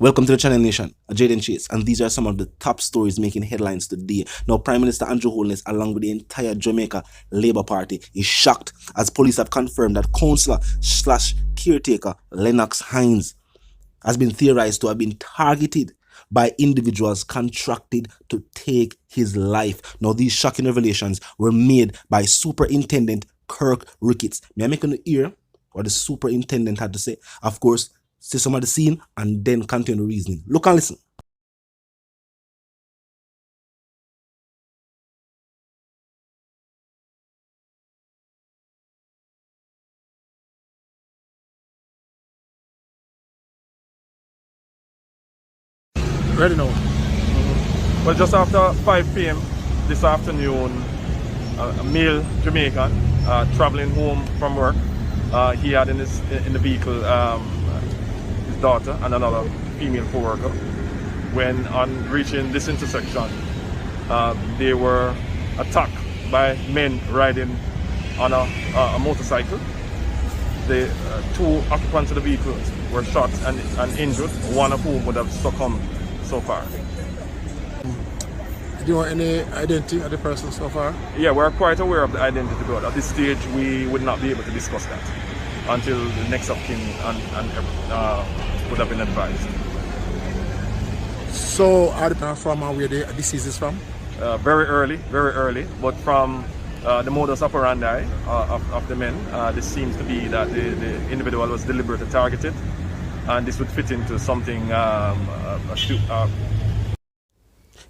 Welcome to the Channel Nation, Jaden Chase, and these are some of the top stories making headlines today. Now, Prime Minister Andrew Holness, along with the entire Jamaica Labour Party, is shocked as police have confirmed that councillor slash caretaker Lennox Hines has been theorized to have been targeted by individuals contracted to take his life. Now, these shocking revelations were made by Superintendent Kirk Ricketts. May I make an ear what the superintendent had to say? Of course, see some of the scene and then continue the reasoning. Look and listen. Ready now. Well, just after 5 p.m. this afternoon, a male Jamaican traveling home from work, he had in the vehicle his daughter and another female co-worker. When on reaching this intersection, they were attacked by men riding on a motorcycle. The two occupants of the vehicle were shot and injured, one of whom would have succumbed so far. Do you want any identity of the person so far? Yeah, we're quite aware of the identity, but at this stage we would not be able to discuss that until the next of kin would have been advised. So are the from where the disease is from? Very early, but from the modus operandi of the men, this seems to be that the individual was deliberately targeted, and this would fit into something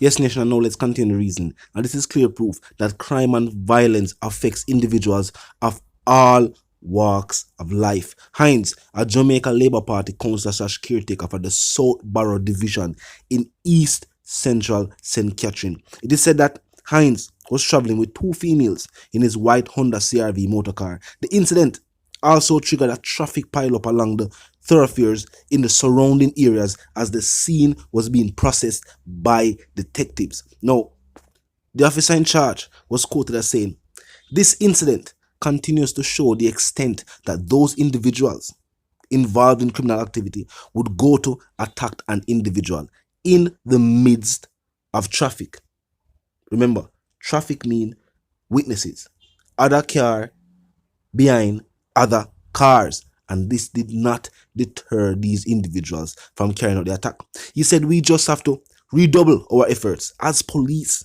Yes, Nation, and now let's continue the reason. And this is clear proof that crime and violence affects individuals of all walks of life. Hines, a Jamaica Labour Party councillor slash caretaker for the South Borough Division in East Central St. Catherine. It is said that Hines was traveling with two females in his white Honda CRV motorcar. The incident also triggered a traffic pileup along the thoroughfares in the surrounding areas as the scene was being processed by detectives. Now, the officer in charge was quoted as saying, "This incident continues to show the extent that those individuals involved in criminal activity would go to attack an individual in the midst of traffic." Remember, traffic means witnesses, other car behind other cars, and this did not deter these individuals from carrying out the attack. He said, "We just have to redouble our efforts as police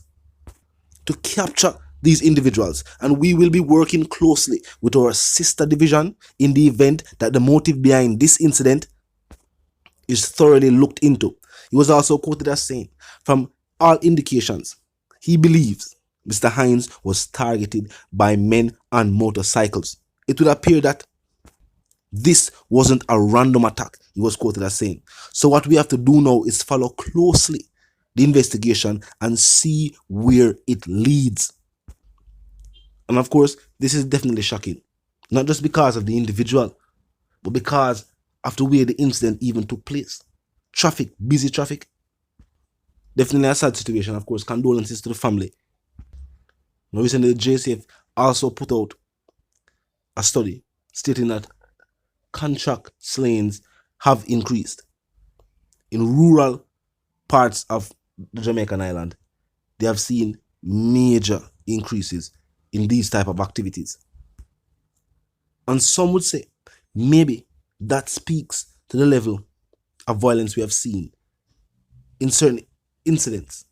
to capture these individuals, and we will be working closely with our sister division in the event that the motive behind this incident is thoroughly looked into." He was also quoted as saying, "From all indications, he believes Mr. Hines was targeted by men on motorcycles. It would appear that this wasn't a random attack," he was quoted as saying. "So what we have to do now is follow closely the investigation and see where it leads." And of course, this is definitely shocking. Not just because of the individual, but because of the way the incident even took place. Traffic, busy traffic. Definitely a sad situation. Of course, condolences to the family. Now, recently, the JCF also put out a study stating that contract slayings have increased in rural parts of the Jamaican island. They have seen major increases in these type of activities, and some would say maybe that speaks to the level of violence we have seen in certain incidents.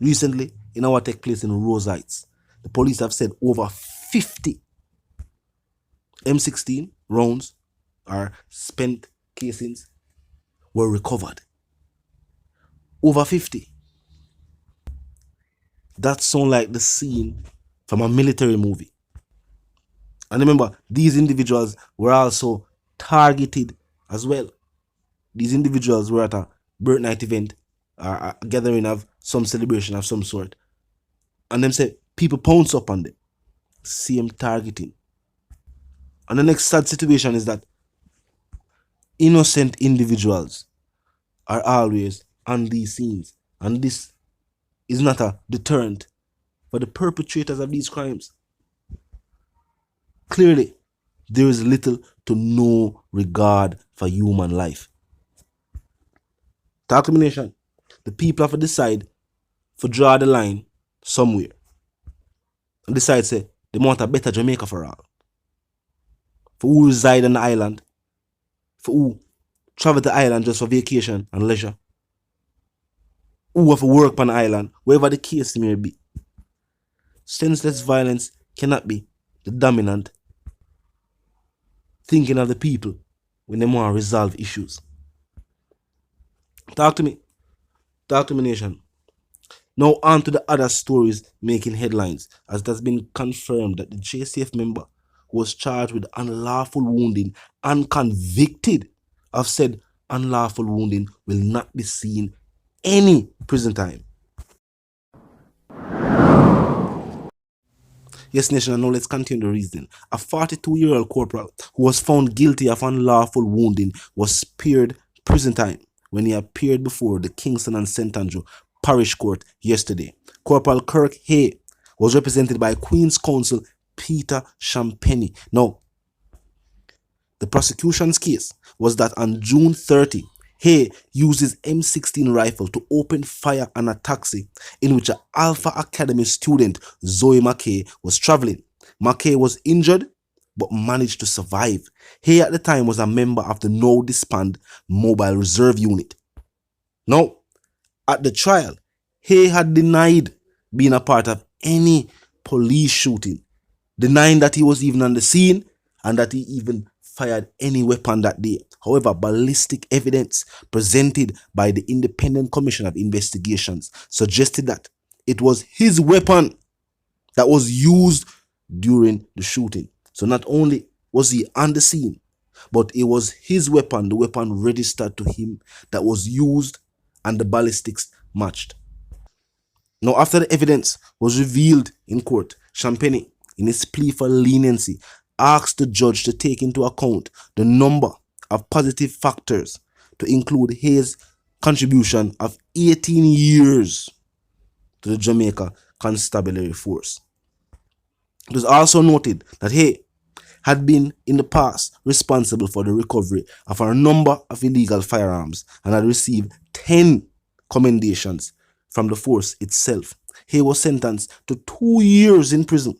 Recently, in our take place in Rose Heights, the police have said over 50 M16 rounds or spent casings were recovered. Over 50. That sounds like the scene from a military movie. And remember, these individuals were also targeted as well. These individuals were at a birth night event or a gathering of some celebration of some sort. And them say people pounce up on them. Same targeting. And the next sad situation is that innocent individuals are always on these scenes. And this is not a deterrent for the perpetrators of these crimes. Clearly, there is little to no regard for human life. Talk to me, nation. The people have to decide to draw the line somewhere. And decide, say, they want a better Jamaica for all. For who reside on the island. For who travel to the island just for vacation and leisure. Who have to work on the island, wherever the case may be. Senseless violence cannot be the dominant thinking of the people when they want to resolve issues. Talk to me. Talk to me, nation. Now on to the other stories making headlines, as it has been confirmed that the JCF member who was charged with unlawful wounding and convicted of said unlawful wounding will not be seen any prison time. Yes, nation, and now let's continue the reasoning. A 42-year-old corporal who was found guilty of unlawful wounding was spared prison time when he appeared before the Kingston and St. Andrew Parish Court yesterday. Corporal Kirk Hay was represented by Queen's Counsel Peter Champagny. Now, the prosecution's case was that on June 30, Hay used his M16 rifle to open fire on a taxi in which an Alpha Academy student, Zoe McKay, was traveling. McKay was injured but managed to survive. Hay at the time was a member of the now disbanded Mobile Reserve Unit. Now, at the trial, Hay had denied being a part of any police shooting, denying that he was even on the scene and that he even fired any weapon that day. However, ballistic evidence presented by the Independent Commission of Investigations suggested that it was his weapon that was used during the shooting. So not only was he on the scene, but it was his weapon, the weapon registered to him, that was used, and the ballistics matched. Now, after the evidence was revealed in court, Champagny, in his plea for leniency, asked the judge to take into account the number of positive factors, to include his contribution of 18 years to the Jamaica Constabulary Force. It was also noted that Hay had been in the past responsible for the recovery of a number of illegal firearms and had received 10 commendations from the force itself. Hay was sentenced to 2 years in prison,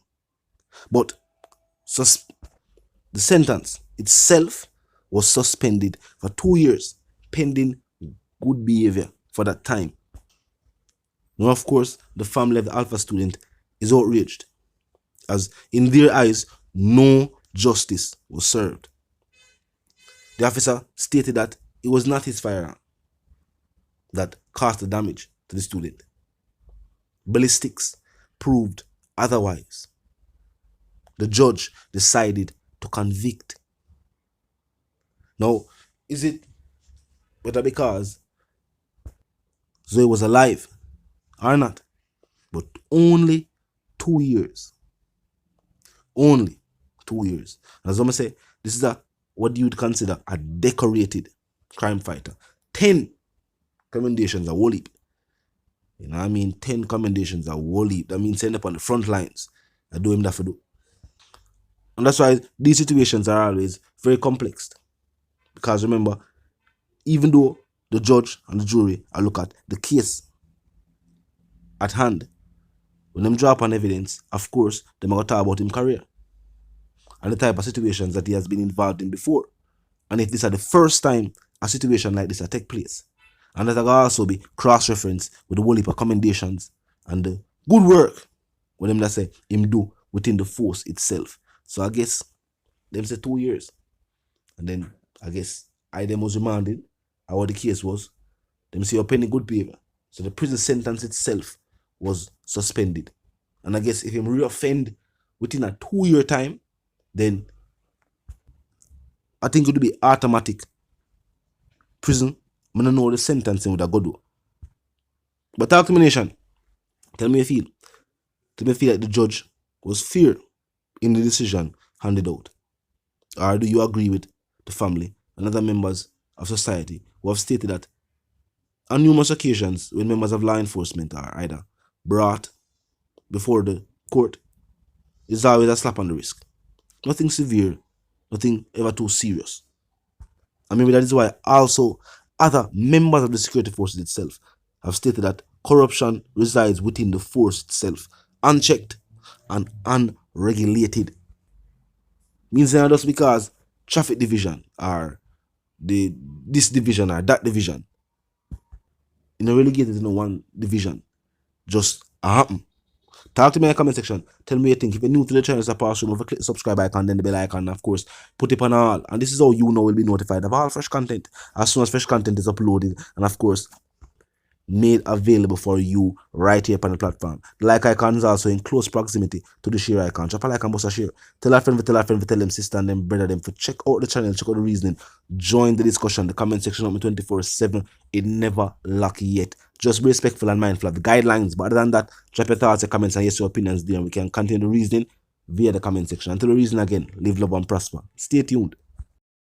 but the sentence itself was suspended for 2 years pending good behavior for that time. Now, of course, the family of the Alpha student is outraged, as in their eyes, no justice was served. The officer stated that it was not his firearm that caused the damage to the student. Ballistics proved otherwise. The judge decided to convict. Now, is it whether because Zoe was alive or not? But only 2 years. Only 2 years. As I'm say, this is what you would consider a decorated crime fighter. 10 commendations are whole heap. You know what I mean? 10 commendations are whole heap. That means send up on the front lines. I do him that for do. And that's why these situations are always very complex. Because remember, even though the judge and the jury are look at the case at hand, when them draw upon evidence, of course, they might talk about his career and the type of situations that he has been involved in before. And if this is the first time a situation like this will take place, and that will also be cross-referenced with the whole heap of commendations and the good work when them that say him do within the force itself. So I guess them say 2 years. And then I guess them was remanded, or what the case was, them say you're pending good behavior. So the prison sentence itself was suspended. And I guess if him reoffend within a 2-year time, then I think it would be automatic prison. I don't know the sentencing would have go do. But talk to me, nation. Tell me how you feel. Tell me if you feel like the judge was fair in the decision handed out. Or do you agree with the family and other members of society who have stated that on numerous occasions when members of law enforcement are either brought before the court, it's always a slap on the wrist. Nothing severe, nothing ever too serious. And maybe that is why also Other members of the security forces itself have stated that corruption resides within the force itself, unchecked and unregulated. Means that just because traffic division or this division or that division, relegated in one division, just happen. Talk to me in the comment section. Tell me what you think. If you're new to the channel, it's a pass through. Click the subscribe icon, then the bell icon, and of course, put it on all. And this is how you know will be notified of all fresh content as soon as fresh content is uploaded. And of course, made available for you right here on the platform. The like icon is also in close proximity to the share icon. Drop a like and bust a share. Tell a friend, tell them sister and them brother them for check out the channel, check out the reasoning, join the discussion, the comment section open 24/7. It never lock yet. Just be respectful and mindful of the guidelines. But other than that, drop your thoughts, your comments, and yes, your opinions there, and we can continue the reasoning via the comment section. Until the reason again, live, love, and prosper. Stay tuned.